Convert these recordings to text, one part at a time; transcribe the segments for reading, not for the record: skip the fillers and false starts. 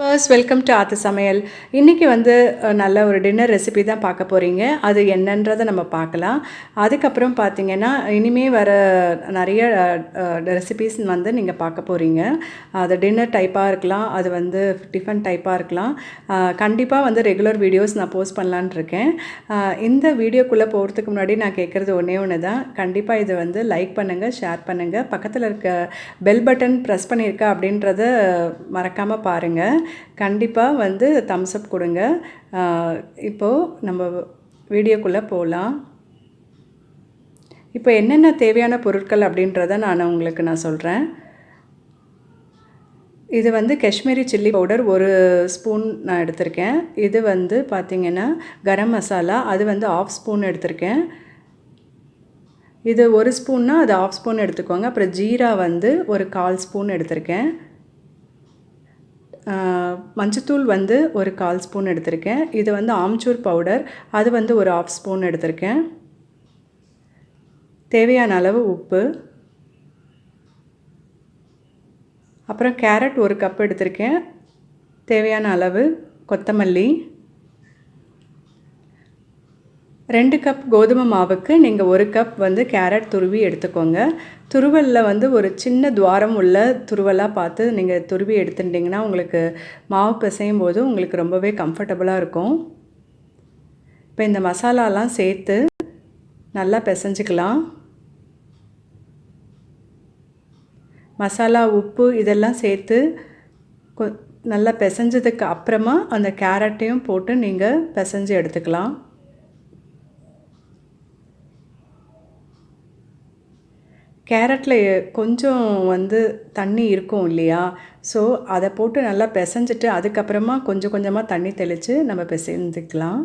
First welcome to ஆத்து சமையல். இன்றைக்கி வந்து நல்ல ஒரு டின்னர் ரெசிபி தான் பார்க்க போகிறீங்க. அது என்னன்றதை நம்ம பார்க்கலாம். அதுக்கப்புறம் பார்த்திங்கன்னா இனிமே வர நிறைய ரெசிபீஸ் வந்து நீங்கள் பார்க்க போகிறீங்க. அது டின்னர் டைப்பாக இருக்கலாம், அது வந்து டிஃபன் டைப்பாக இருக்கலாம். கண்டிப்பாக வந்து ரெகுலர் வீடியோஸ் நான் போஸ்ட் பண்ணலான்னு இருக்கேன். இந்த வீடியோக்குள்ளே போகிறதுக்கு முன்னாடி நான் கேட்குறது ஒன்றே ஒன்று தான். கண்டிப்பாக இது வந்து லைக் பண்ணுங்கள், ஷேர் பண்ணுங்கள், பக்கத்தில் இருக்க பெல் பட்டன் ப்ரெஸ் பண்ணியிருக்கா அப்படின்றத மறக்காமல் பாருங்கள். கண்டிப்பாக வந்து தம்ஸ் அப் கொடுங்க. இப்போது நம்ம வீடியோக்குள்ளே போகலாம். இப்போ என்னென்ன தேவையான பொருட்கள் அப்படின்றத நான் சொல்கிறேன். இது வந்து காஷ்மீரி சில்லி பவுடர் 1 ஸ்பூன் நான் எடுத்திருக்கேன். இது வந்து பார்த்திங்கன்னா கரம் மசாலா, அது வந்து 1/2 ஸ்பூன் எடுத்திருக்கேன். இது 1 ஸ்பூன்னா அது 1/2 ஸ்பூன் எடுத்துக்கோங்க. அப்புறம் ஜீரா வந்து ஒரு 1/4 ஸ்பூன் எடுத்திருக்கேன். மஞ்சத்தூள் வந்து ஒரு 1/4 ஸ்பூன் எடுத்திருக்கேன். இது வந்து ஆம்ச்சூர் பவுடர், அது வந்து ஒரு 1/2 ஸ்பூன் எடுத்திருக்கேன். தேவையான அளவு உப்பு, அப்புறம் கேரட் 1 கப் எடுத்திருக்கேன். தேவையான அளவு கொத்தமல்லி, 2 கப் கோதுமை மாவுக்கு நீங்கள் 1 கப் வந்து கேரட் துருவி எடுத்துக்கோங்க. துருவலில் வந்து ஒரு சின்ன துவாரம் உள்ள துருவலாக பார்த்து நீங்கள் துருவி எடுத்துட்டிங்கன்னா உங்களுக்கு மாவு பிசையும் போது உங்களுக்கு ரொம்பவே கம்ஃபர்டபுளாக இருக்கும். இப்போ இந்த மசாலாலாம் சேர்த்து நல்லா பிசைஞ்சிக்கலாம். மசாலா, உப்பு இதெல்லாம் சேர்த்து நல்லா பிசைஞ்சதுக்கு அப்புறமா அந்த கேரட்டையும் போட்டு நீங்கள் பிசைஞ்சு எடுத்துக்கலாம். கேரட்டில் கொஞ்சம் வந்து தண்ணி இருக்கும் இல்லையா? ஸோ அதை போட்டு நல்லா பிசைஞ்சிட்டு அதுக்கப்புறமா கொஞ்சம் கொஞ்சமாக தண்ணி தெளித்து நம்ம பிசைஞ்சிக்கலாம்.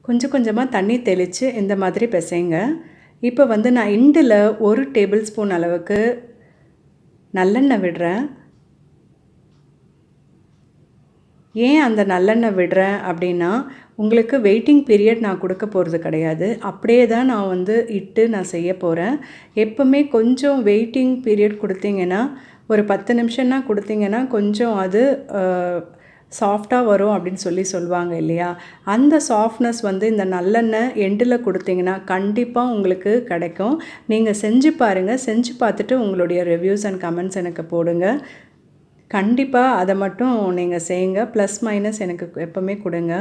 கொஞ்சம் கொஞ்சமாக தண்ணி தெளித்து இந்த மாதிரி பிசைங்க. இப்போ வந்து நான் எண்டில் 1 டேபிள் ஸ்பூன் அளவுக்கு நல்லெண்ணெய் விடுறேன். ஏன் அந்த நல்லெண்ணெய் விடுறேன் அப்படின்னா, உங்களுக்கு வெயிட்டிங் பீரியட் நான் கொடுக்க போகிறது கிடையாது. அப்படியே தான் நான் வந்து இட்டு நான் செய்ய போகிறேன். எப்போவுமே கொஞ்சம் வெயிட்டிங் பீரியட் கொடுத்தீங்கன்னா, ஒரு 10 நிமிஷம்னா கொடுத்தீங்கன்னா கொஞ்சம் அது சாஃப்டாக வரும் அப்படின்னு சொல்லுவாங்க இல்லையா? அந்த சாஃப்ட்னஸ் வந்து இந்த நல்லெண்ணெய் எண்டில் கொடுத்தீங்கன்னா கண்டிப்பாக உங்களுக்கு கிடைக்கும். நீங்கள் செஞ்சு பாருங்கள். செஞ்சு பார்த்துட்டு உங்களுடைய ரிவ்யூஸ் அண்ட் கமெண்ட்ஸ் எனக்கு போடுங்க. கண்டிப்பாக அதை மட்டும் நீங்கள் செய்யுங்க. ப்ளஸ் மைனஸ் எனக்கு எப்போவுமே கொடுங்க.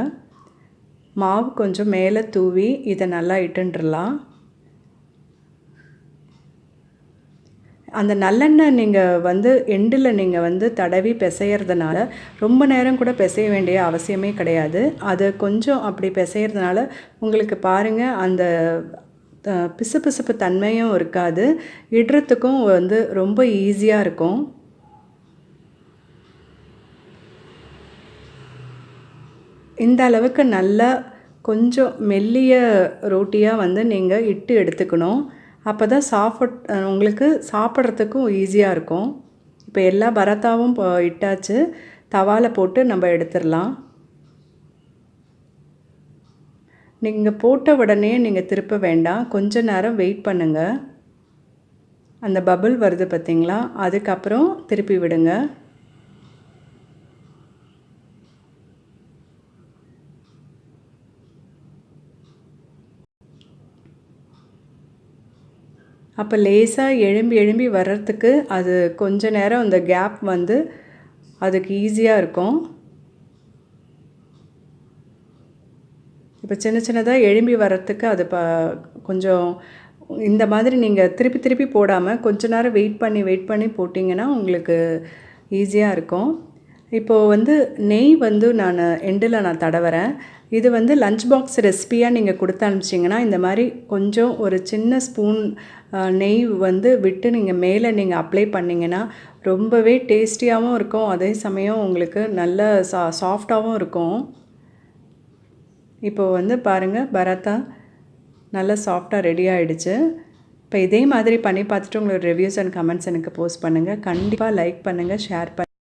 மாவு கொஞ்சம் மேலே தூவி இதை நல்லா இட்டுன்றலாம். அந்த நல்லெண்ணெய் நீங்கள் வந்து எண்டில் நீங்கள் வந்து தடவி பிசையறதுனால ரொம்ப நேரம் கூட பிசைய வேண்டிய அவசியமே கிடையாது. அது கொஞ்சம் அப்படி பிசையறதுனால உங்களுக்கு பாருங்கள் அந்த பிசுபிசுப்பு தன்மையும் இருக்காது. இடுறதுக்கும் வந்து ரொம்ப ஈஸியாக இருக்கும். இந்த அளவுக்கு நல்லா கொஞ்சம் மெல்லிய ரொட்டியாக வந்து நீங்கள் இட்டு எடுத்துக்கணும். அப்போ தான் உங்களுக்கு சாப்பிட்றதுக்கும் ஈஸியாக இருக்கும். இப்போ எல்லா பராத்தாவும் இட்டாச்சு. தவாவில் போட்டு நம்ம எடுத்துடலாம். நீங்கள் போட்ட உடனே நீங்கள் திருப்ப வேண்டாம். கொஞ்ச நேரம் வெயிட் பண்ணுங்கள். அந்த பபிள் வருது பார்த்திங்களா? அதுக்கப்புறம் திருப்பி விடுங்க. அப்போ லேசாக எழும்பி வர்றதுக்கு அது கொஞ்ச நேரம் அந்த கேப் வந்து அதுக்கு ஈஸியாக இருக்கும். இப்போ சின்னதாக எழும்பி வர்றதுக்கு அது கொஞ்சம் இந்த மாதிரி நீங்கள் திருப்பி போடாமல் கொஞ்ச நேரம் வெயிட் பண்ணி போட்டிங்கன்னா உங்களுக்கு ஈஸியாக இருக்கும். இப்போது வந்து நெய் வந்து எண்டில் நான் தடவுறேன். இது வந்து லஞ்ச் பாக்ஸ் ரெசிபியாக நீங்கள் கொடுத்து அனுப்பிச்சிங்கன்னா இந்த மாதிரி கொஞ்சம் ஒரு சின்ன ஸ்பூன் நெய் வந்து விட்டு நீங்கள் மேலே நீங்கள் அப்ளை பண்ணிங்கன்னா ரொம்பவே டேஸ்டியாகவும் இருக்கும். அதே சமயம் உங்களுக்கு நல்ல சாஃப்டாகவும் இருக்கும். இப்போது வந்து பாருங்கள் பராத்தா நல்லா சாஃப்டாக ரெடி ஆகிடுச்சு. இப்போ இதே மாதிரி பண்ணி பார்த்துட்டு உங்களோட ரிவ்யூஸ் அண்ட் கமெண்ட்ஸ் எனக்கு போஸ்ட் பண்ணுங்கள். கண்டிப்பாக லைக் பண்ணுங்கள், ஷேர் பண்ணுங்கள்.